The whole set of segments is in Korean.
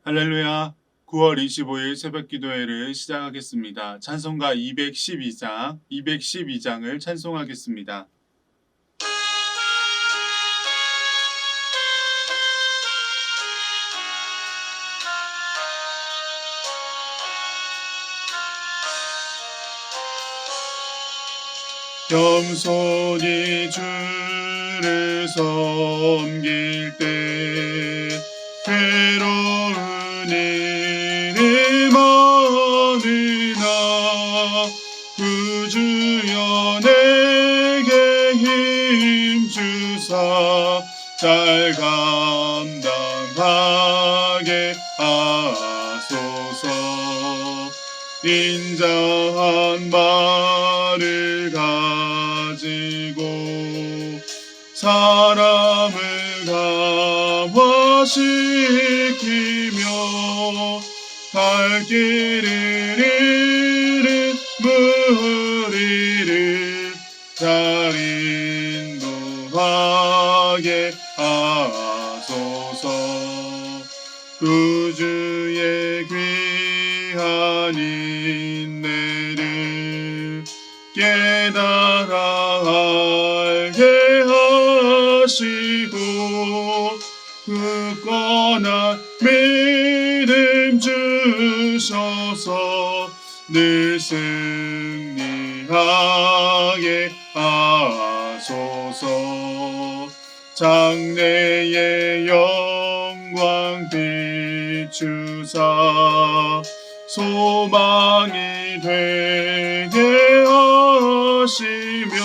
할렐루야. 9월 25일 새벽 기도회를 시작하겠습니다. 찬송가 212장을 찬송하겠습니다. 겸손히 주를 섬길 때 괴로운 일이 많으나 그 주여 내게 힘 주사 잘 감당하게 하소서. 인자한 말을 가지고 사람을 감화시키며 갈 길을 잃은 무리를 잘 인도하게 하소서. 그 주의 귀한 인내를 깨달아 알게 하시고 굳건한 믿음 주셔서 늘 승리하게 하소서. 장래의 영광 비추사 소망이 되게 하시며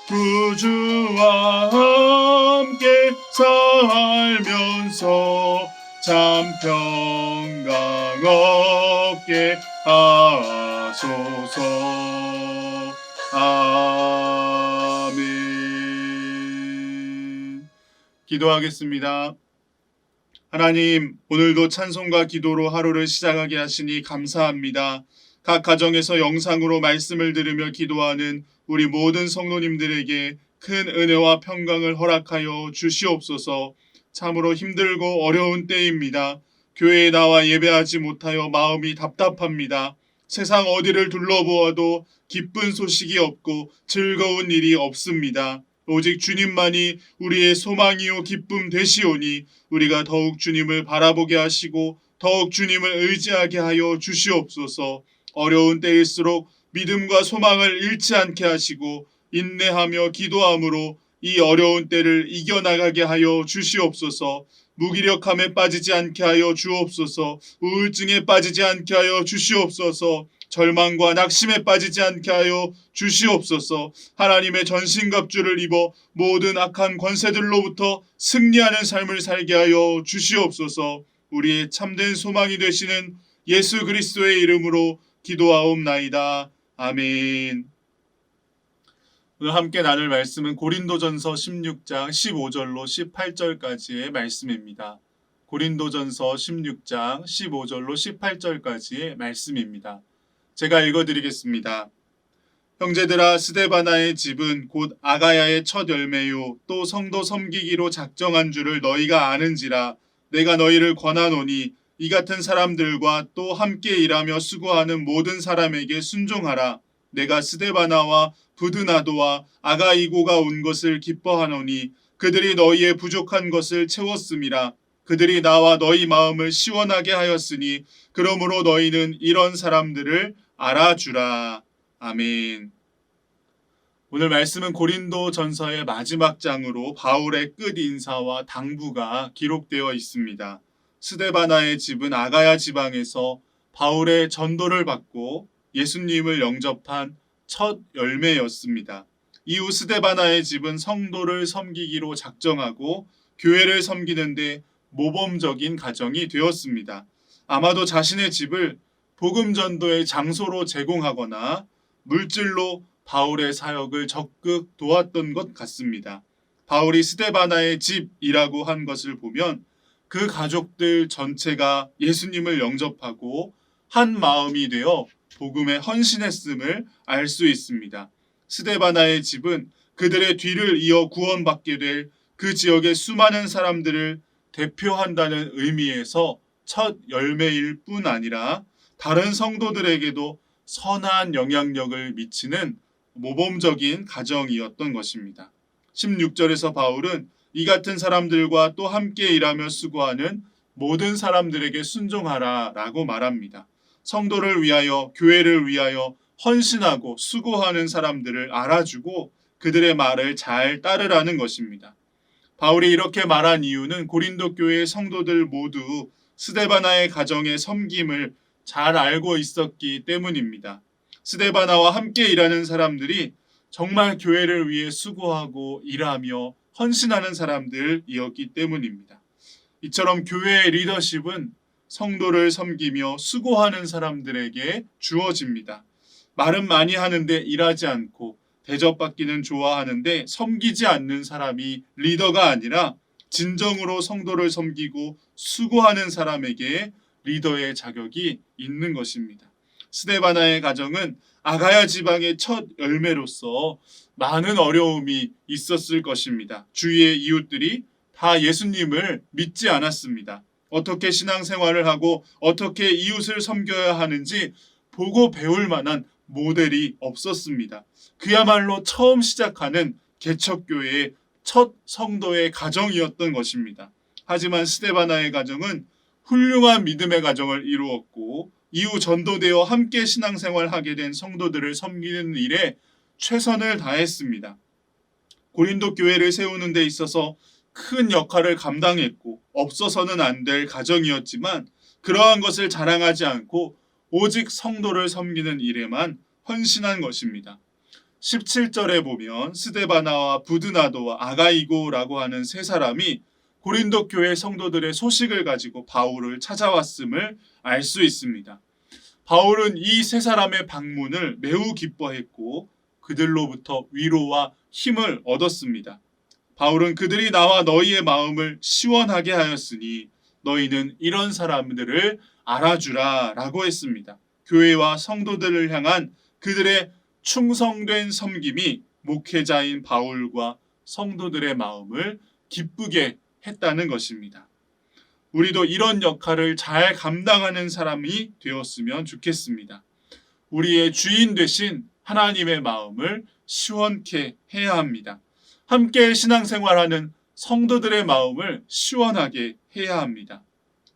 구주와 함께 살면서 참 평강 얻게 하소서. 아멘. 기도하겠습니다. 하나님, 오늘도 찬송과 기도로 하루를 시작하게 하시니 감사합니다. 각 가정에서 영상으로 말씀을 들으며 기도하는 우리 모든 성도님들에게 큰 은혜와 평강을 허락하여 주시옵소서. 참으로 힘들고 어려운 때입니다. 교회에 나와 예배하지 못하여 마음이 답답합니다. 세상 어디를 둘러보아도 기쁜 소식이 없고 즐거운 일이 없습니다. 오직 주님만이 우리의 소망이요 기쁨 되시오니 우리가 더욱 주님을 바라보게 하시고 더욱 주님을 의지하게 하여 주시옵소서. 어려운 때일수록 믿음과 소망을 잃지 않게 하시고 인내하며 기도함으로 이 어려운 때를 이겨나가게 하여 주시옵소서. 무기력함에 빠지지 않게 하여 주옵소서. 우울증에 빠지지 않게 하여 주시옵소서. 절망과 낙심에 빠지지 않게 하여 주시옵소서. 하나님의 전신갑주를 입어 모든 악한 권세들로부터 승리하는 삶을 살게 하여 주시옵소서. 우리의 참된 소망이 되시는 예수 그리스도의 이름으로 기도하옵나이다. 아멘. 오늘 함께 나눌 말씀은 고린도전서 16장 15절로 18절까지의 말씀입니다. 고린도전서 16장 15절로 18절까지의 말씀입니다. 제가 읽어드리겠습니다. 형제들아, 스데바나의 집은 곧 아가야의 첫 열매요 또 성도 섬기기로 작정한 줄을 너희가 아는지라. 내가 너희를 권하노니 이 같은 사람들과 또 함께 일하며 수고하는 모든 사람에게 순종하라. 내가 스데바나와 부드나도와 아가이고가 온 것을 기뻐하노니 그들이 너희의 부족한 것을 채웠음이라. 그들이 나와 너희 마음을 시원하게 하였으니 그러므로 너희는 이런 사람들을 알아주라. 아멘. 오늘 말씀은 고린도 전서의 마지막 장으로 바울의 끝 인사와 당부가 기록되어 있습니다. 스데바나의 집은 아가야 지방에서 바울의 전도를 받고 예수님을 영접한 첫 열매였습니다. 이후 스데바나의 집은 성도를 섬기기로 작정하고 교회를 섬기는데 모범적인 가정이 되었습니다. 아마도 자신의 집을 복음 전도의 장소로 제공하거나 물질로 바울의 사역을 적극 도왔던 것 같습니다. 바울이 스데바나의 집이라고 한 것을 보면 그 가족들 전체가 예수님을 영접하고 한 마음이 되어 복음에 헌신했음을 알 수 있습니다. 스데바나의 집은 그들의 뒤를 이어 구원받게 될 그 지역의 수많은 사람들을 대표한다는 의미에서 첫 열매일 뿐 아니라 다른 성도들에게도 선한 영향력을 미치는 모범적인 가정이었던 것입니다. 16절에서 바울은 이 같은 사람들과 또 함께 일하며 수고하는 모든 사람들에게 순종하라 라고 말합니다. 성도를 위하여, 교회를 위하여 헌신하고 수고하는 사람들을 알아주고 그들의 말을 잘 따르라는 것입니다. 바울이 이렇게 말한 이유는 고린도 교회의 성도들 모두 스데바나의 가정의 섬김을 잘 알고 있었기 때문입니다. 스데바나와 함께 일하는 사람들이 정말 교회를 위해 수고하고 일하며 헌신하는 사람들이었기 때문입니다. 이처럼 교회의 리더십은 성도를 섬기며 수고하는 사람들에게 주어집니다. 말은 많이 하는데 일하지 않고 대접받기는 좋아하는데 섬기지 않는 사람이 리더가 아니라 진정으로 성도를 섬기고 수고하는 사람에게 리더의 자격이 있는 것입니다. 스데바나의 가정은 아가야 지방의 첫 열매로서 많은 어려움이 있었을 것입니다. 주위의 이웃들이 다 예수님을 믿지 않았습니다. 어떻게 신앙생활을 하고 어떻게 이웃을 섬겨야 하는지 보고 배울 만한 모델이 없었습니다. 그야말로 처음 시작하는 개척교회의 첫 성도의 가정이었던 것입니다. 하지만 스데바나의 가정은 훌륭한 믿음의 가정을 이루었고 이후 전도되어 함께 신앙생활하게 된 성도들을 섬기는 일에 최선을 다했습니다. 고린도 교회를 세우는 데 있어서 큰 역할을 감당했고 없어서는 안 될 가정이었지만 그러한 것을 자랑하지 않고 오직 성도를 섬기는 일에만 헌신한 것입니다. 17절에 보면 스데바나와 부드나도와 아가이고라고 하는 세 사람이 고린도 교회 성도들의 소식을 가지고 바울을 찾아왔음을 알 수 있습니다. 바울은 이 세 사람의 방문을 매우 기뻐했고 그들로부터 위로와 힘을 얻었습니다. 바울은 그들이 나와 너희의 마음을 시원하게 하였으니 너희는 이런 사람들을 알아주라 라고 했습니다. 교회와 성도들을 향한 그들의 충성된 섬김이 목회자인 바울과 성도들의 마음을 기쁘게 했다는 것입니다. 우리도 이런 역할을 잘 감당하는 사람이 되었으면 좋겠습니다. 우리의 주인 되신 하나님의 마음을 시원케 해야 합니다. 함께 신앙생활하는 성도들의 마음을 시원하게 해야 합니다.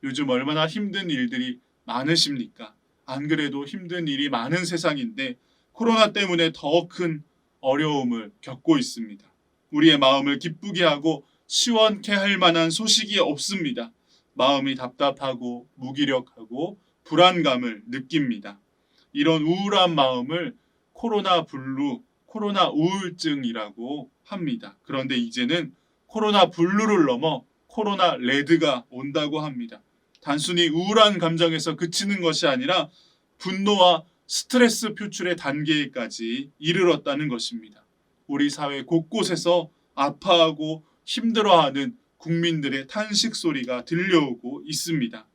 요즘 얼마나 힘든 일들이 많으십니까? 안 그래도 힘든 일이 많은 세상인데 코로나 때문에 더 큰 어려움을 겪고 있습니다. 우리의 마음을 기쁘게 하고 시원케 할 만한 소식이 없습니다. 마음이 답답하고 무기력하고 불안감을 느낍니다. 이런 우울한 마음을 코로나 블루, 코로나 우울증이라고 합니다. 그런데 이제는 코로나 블루를 넘어 코로나 레드가 온다고 합니다. 단순히 우울한 감정에서 그치는 것이 아니라 분노와 스트레스 표출의 단계까지 이르렀다는 것입니다. 우리 사회 곳곳에서 아파하고 힘들어하는 국민들의 탄식 소리가 들려오고 있습니다.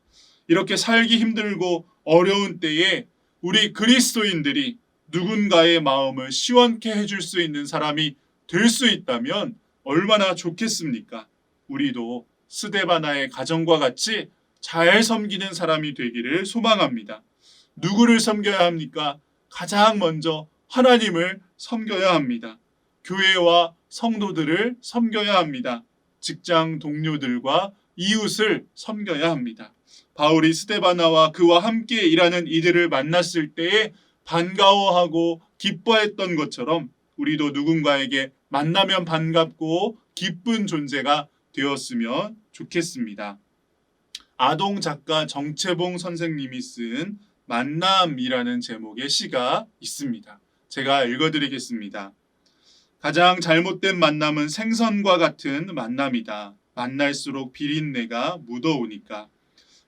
이렇게 살기 힘들고 어려운 때에 우리 그리스도인들이 누군가의 마음을 시원케 해줄 수 있는 사람이 될 수 있다면 얼마나 좋겠습니까? 우리도 스데바나의 가정과 같이 잘 섬기는 사람이 되기를 소망합니다. 누구를 섬겨야 합니까? 가장 먼저 하나님을 섬겨야 합니다. 교회와 성도들을 섬겨야 합니다. 직장 동료들과 이웃을 섬겨야 합니다. 바울이 스데바나와 그와 함께 일하는 이들을 만났을 때에 반가워하고 기뻐했던 것처럼 우리도 누군가에게 만나면 반갑고 기쁜 존재가 되었으면 좋겠습니다. 아동 작가 정채봉 선생님이 쓴 만남이라는 제목의 시가 있습니다. 제가 읽어드리겠습니다. 가장 잘못된 만남은 생선과 같은 만남이다. 만날수록 비린내가 묻어오니까.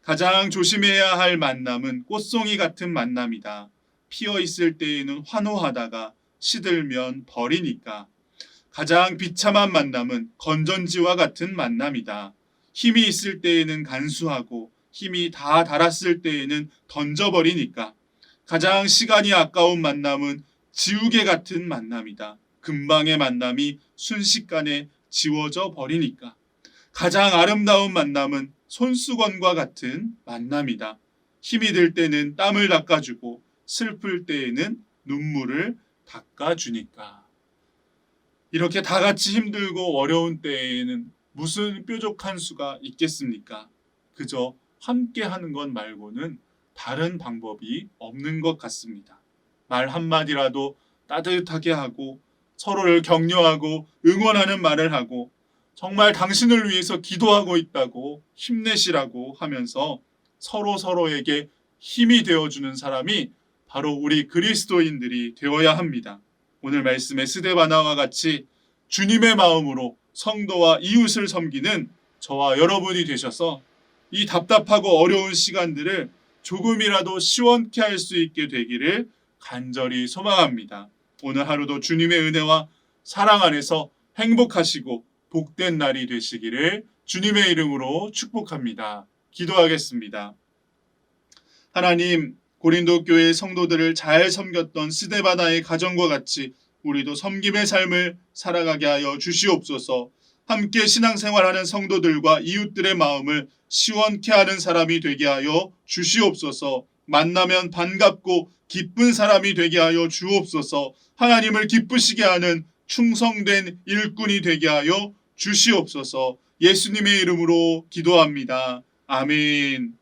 가장 조심해야 할 만남은 꽃송이 같은 만남이다. 피어 있을 때에는 환호하다가 시들면 버리니까. 가장 비참한 만남은 건전지와 같은 만남이다. 힘이 있을 때에는 간수하고 힘이 다 닳았을 때에는 던져버리니까. 가장 시간이 아까운 만남은 지우개 같은 만남이다. 금방의 만남이 순식간에 지워져 버리니까. 가장 아름다운 만남은 손수건과 같은 만남이다. 힘이 들 때는 땀을 닦아주고 슬플 때에는 눈물을 닦아주니까. 이렇게 다 같이 힘들고 어려운 때에는 무슨 뾰족한 수가 있겠습니까? 그저 함께 하는 것 말고는 다른 방법이 없는 것 같습니다. 말 한마디라도 따뜻하게 하고 서로를 격려하고 응원하는 말을 하고 정말 당신을 위해서 기도하고 있다고 힘내시라고 하면서 서로에게 힘이 되어주는 사람이 바로 우리 그리스도인들이 되어야 합니다. 오늘 말씀의 스데바나와 같이 주님의 마음으로 성도와 이웃을 섬기는 저와 여러분이 되셔서 이 답답하고 어려운 시간들을 조금이라도 시원케 할 수 있게 되기를 간절히 소망합니다. 오늘 하루도 주님의 은혜와 사랑 안에서 행복하시고 복된 날이 되시기를 주님의 이름으로 축복합니다. 기도하겠습니다. 하나님, 고린도 교회 성도들을 잘 섬겼던 스데바나의 가정과 같이 우리도 섬김의 삶을 살아가게 하여 주시옵소서. 함께 신앙생활하는 성도들과 이웃들의 마음을 시원케 하는 사람이 되게 하여 주시옵소서. 만나면 반갑고 기쁜 사람이 되게 하여 주옵소서. 하나님을 기쁘시게 하는 충성된 일꾼이 되게 하여 주시옵소서. 예수님의 이름으로 기도합니다. 아멘.